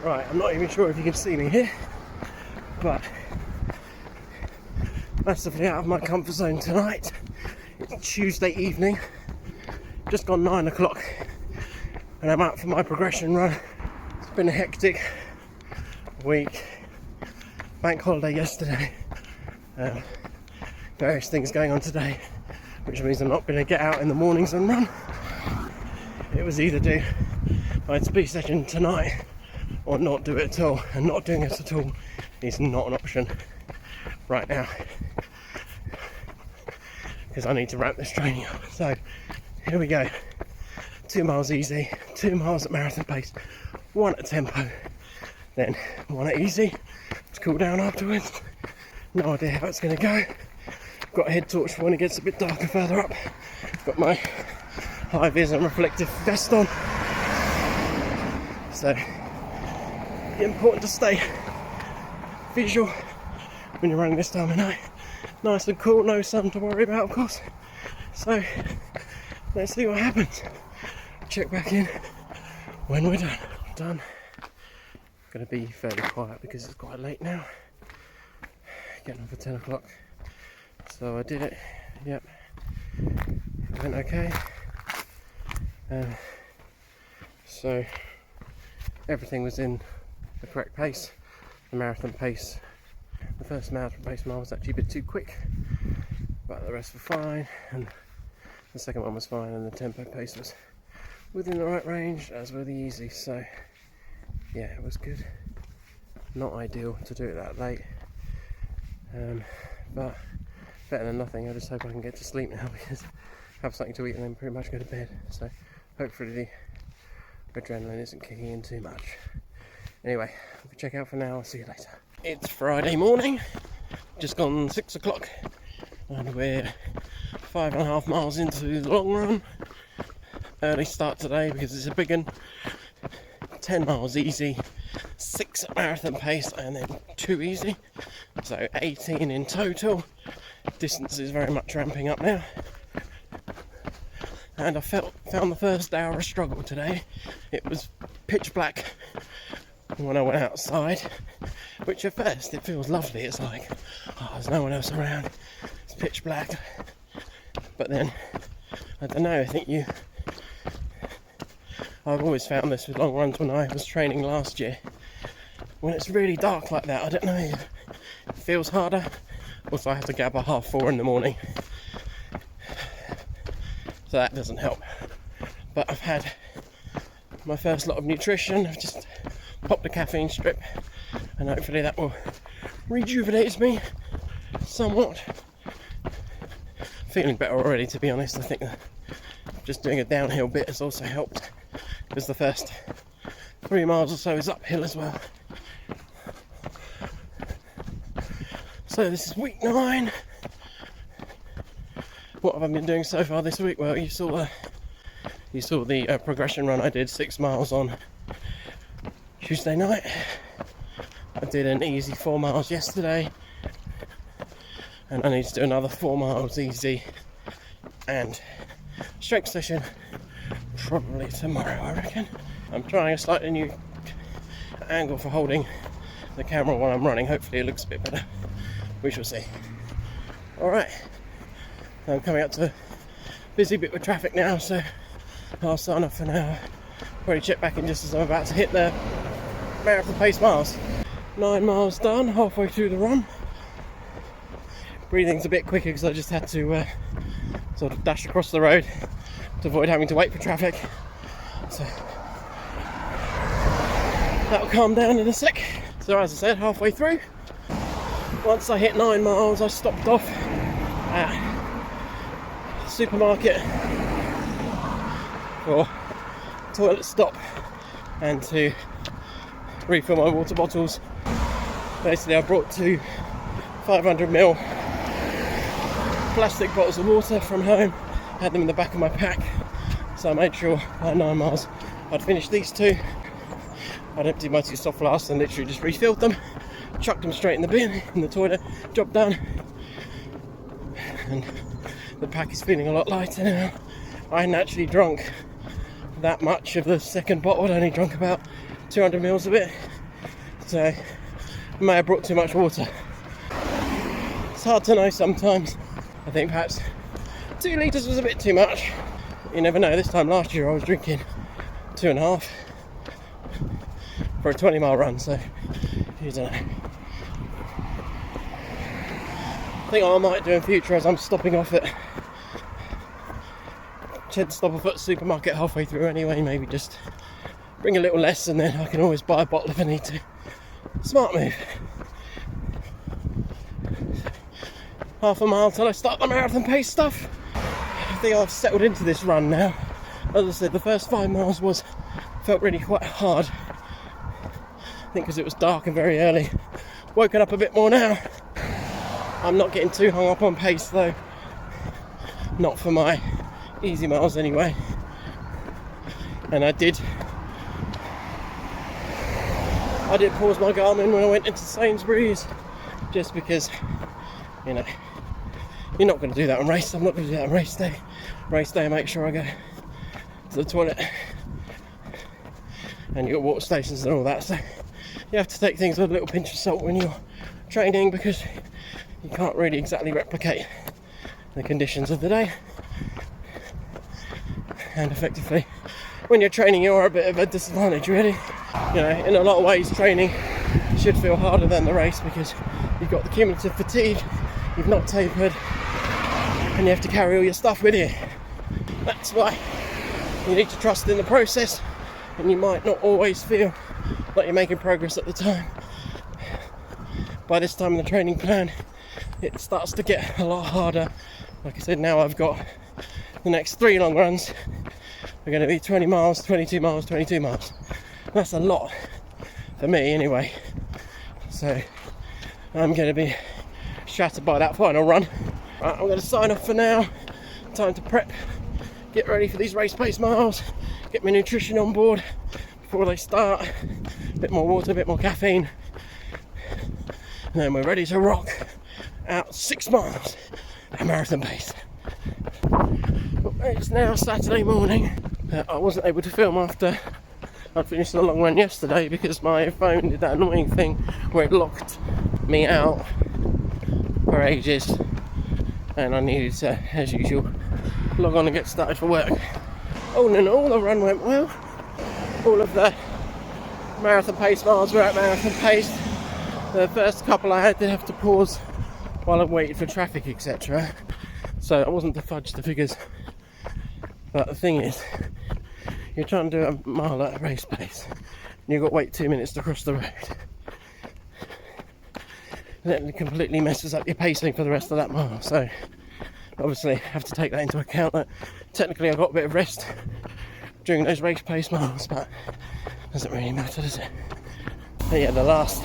Right, I'm not even sure if you can see me here, but massively out of my comfort zone tonight. It's Tuesday evening, just gone 9 o'clock, and I'm out for my progression run. It's been a hectic week, bank holiday yesterday, various things going on today, which means I'm not going to get out in the mornings and run. It was either do my speed session tonight or not do it at all, and not doing it at all is not an option right now because I need to wrap this training up. So here we go, 2 miles easy, 2 miles at marathon pace, 1 at tempo, then 1 at easy to cool down afterwards. No idea how it's going to go. Got a head torch for when it gets a bit darker further up. Got my high vis and reflective vest on, so important to stay visual when you're running this time of night. Nice and cool, no sun to worry about, of course. So let's see what happens. Check back in when we're done. Going to be fairly quiet because it's quite late now. Getting up at 10 o'clock. So I did it. Yep. It went okay. So everything was in the correct pace. The marathon pace, the first marathon pace mile was actually a bit too quick, but the rest were fine, and the second one was fine, and the tempo pace was within the right range, as were the easy. So yeah, it was good. Not ideal to do it that late, but better than nothing. I just hope I can get to sleep now, because have something to eat and then pretty much go to bed. So hopefully the adrenaline isn't kicking in too much. Anyway, we'll check out for now. I'll see you later. It's Friday morning, just gone 6 o'clock, and we're 5.5 miles into the long run. Early start today because it's a big one. 10 miles easy, 6 at marathon pace, and then 2 easy, so 18 in total. Distance is very much ramping up now, and I found the first hour a struggle today. It was pitch black when I went outside, which at first it feels lovely. It's like, oh, there's no one else around, it's pitch black. But then, I don't know, I think I've always found this with long runs when I was training last year. When it's really dark like that, I don't know, it feels harder. Also, I have to get up at 4:30 in the morning, so that doesn't help. But I've had my first lot of nutrition. I've just popped a caffeine strip, and hopefully that will rejuvenate me somewhat. Feeling better already, to be honest. I think that just doing a downhill bit has also helped, because the first 3 miles or so is uphill as well. So this is week 9. What have I been doing so far this week? Well, you saw the progression run I did, 6 miles on Tuesday night. I did an easy 4 miles yesterday, and I need to do another 4 miles easy and strength session probably tomorrow, I reckon. I'm trying a slightly new angle for holding the camera while I'm running. Hopefully it looks a bit better. We shall see. Alright, I'm coming up to a busy bit with traffic now, so I'll sign off for now. Probably check back in just as I'm about to hit the marathon pace miles. 9 miles done, halfway through the run. Breathing's a bit quicker because I just had to sort of dash across the road to avoid having to wait for traffic. So that'll calm down in a sec. So as I said, halfway through. Once I hit 9 miles, I stopped off at the supermarket for toilet stop and to refill my water bottles. Basically, I brought 2 500ml plastic bottles of water from home, had them in the back of my pack, so I made sure by 9 miles I'd finished these 2. I'd emptied my 2 soft flasks and literally just refilled them, chucked them straight in the bin in the toilet. Job done. And the pack is feeling a lot lighter now. I hadn't actually drunk that much of the second bottle. I'd only drunk about 200ml of it. So I may have brought too much water. It's hard to know sometimes. I think perhaps 2 litres was a bit too much. You never know. This time last year I was drinking 2.5 for a 20-mile run, so you don't know. I think what I might do in future as I'm stopping off at supermarket halfway through anyway, maybe just bring a little less and then I can always buy a bottle if I need to. Smart move. Half a mile till I start the marathon pace stuff. I think I've settled into this run now. As I said, the first 5 miles felt really quite hard. I think because it was dark and very early. Woken up a bit more now. I'm not getting too hung up on pace though. Not for my easy miles anyway. And I did pause my Garmin when I went into Sainsbury's, just because, you know, you're not going to do that on race. I'm not going to do that on race day. Race day I make sure I go to the toilet, and you've got water stations and all that, so you have to take things with a little pinch of salt when you're training, because you can't really exactly replicate the conditions of the day. And effectively, when you're training, you're a bit of a disadvantage, really. You know, in a lot of ways, training should feel harder than the race, because you've got the cumulative fatigue, you've not tapered, and you have to carry all your stuff with you. That's why you need to trust in the process, and you might not always feel like you're making progress at the time. By this time in the training plan, it starts to get a lot harder. Like I said, now I've got the next 3 long runs. We're going to be 20 miles, 22 miles, 22 miles. That's a lot for me anyway. So I'm going to be shattered by that final run. Right, I'm going to sign off for now. Time to prep, get ready for these race pace miles, get my nutrition on board before they start. A bit more water, a bit more caffeine. And then we're ready to rock out 6 miles at marathon pace. It's now Saturday morning. I wasn't able to film after I'd finished the long run yesterday because my phone did that annoying thing where it locked me out for ages, and I needed to, as usual, log on and get started for work. All in all, the run went well. All of the marathon pace miles were at marathon pace. The first couple I did have to pause while I waited for traffic, etc. So I wasn't to fudge the figures. But the thing is, you're trying to do a mile at a race pace, and you've got to wait 2 minutes to cross the road. Then it completely messes up your pacing for the rest of that mile. So obviously have to take that into account, that technically I got a bit of rest during those race pace miles, but it doesn't really matter, does it? But yeah, the last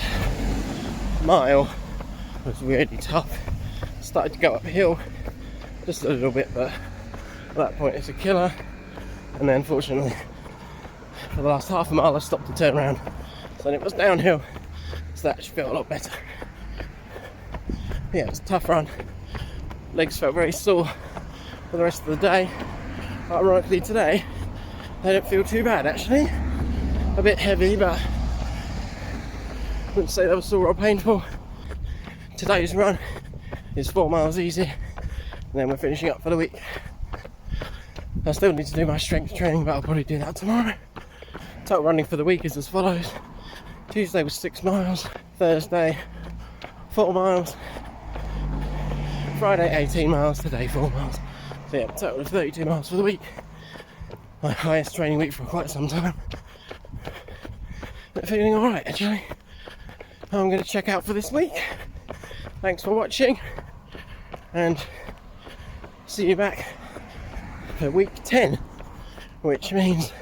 mile was really tough. Started to go uphill just a little bit, but at that point it's a killer. And then fortunately for the last half a mile I stopped and turned around, so then it was downhill, so that felt a lot better. Yeah, it was a tough run. Legs felt very sore for the rest of the day. Ironically today they don't feel too bad actually. A bit heavy, but I wouldn't say they were sore or painful. Today's run is 4 miles easy, and then we're finishing up for the week. I still need to do my strength training, but I'll probably do that tomorrow. Total running for the week is as follows. Tuesday was 6 miles, Thursday 4 miles, Friday 18 miles, today 4 miles. So yeah, total of 32 miles for the week. My highest training week for quite some time. But feeling alright actually. I'm going to check out for this week. Thanks for watching, and see you back for week 10, which means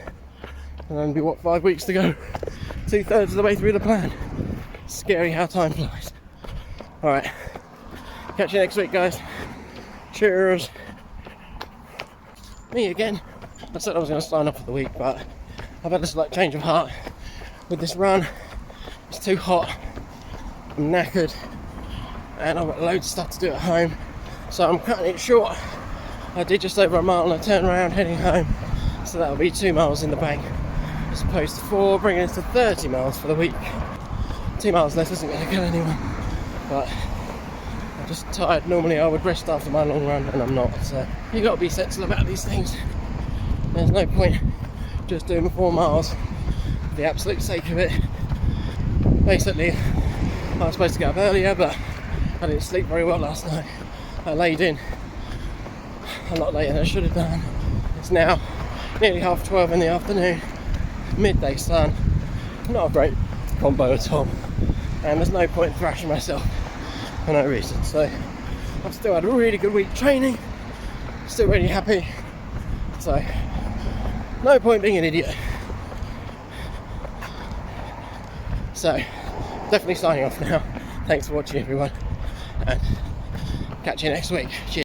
there'll only be 5 weeks to go, 2/3 of the way through the plan. Scary how time flies. Alright, catch you next week guys. Cheers. Me again. I said I was going to sign off for the week, but I've had a slight change of heart with this run. It's too hot, I'm knackered, and I've got loads of stuff to do at home, so I'm cutting it short. I did just over a mile and I turned around heading home, so that'll be 2 miles in the bank as opposed to 4, bringing us to 30 miles for the week. 2 miles less isn't going to kill anyone, but I'm just tired. Normally I would rest after my long run, and I'm not, so you got to be sensible about these things. There's no point just doing 4 miles for the absolute sake of it. Basically, I was supposed to get up earlier, but I didn't sleep very well last night. I laid in a lot later than I should have done. It's now nearly 12:30 in the afternoon, midday sun. Not a great combo at all, and there's no point thrashing myself for no reason. So I've still had a really good week training, still really happy, so no point being an idiot. So definitely signing off now. Thanks for watching, everyone, and catch you next week. Cheers.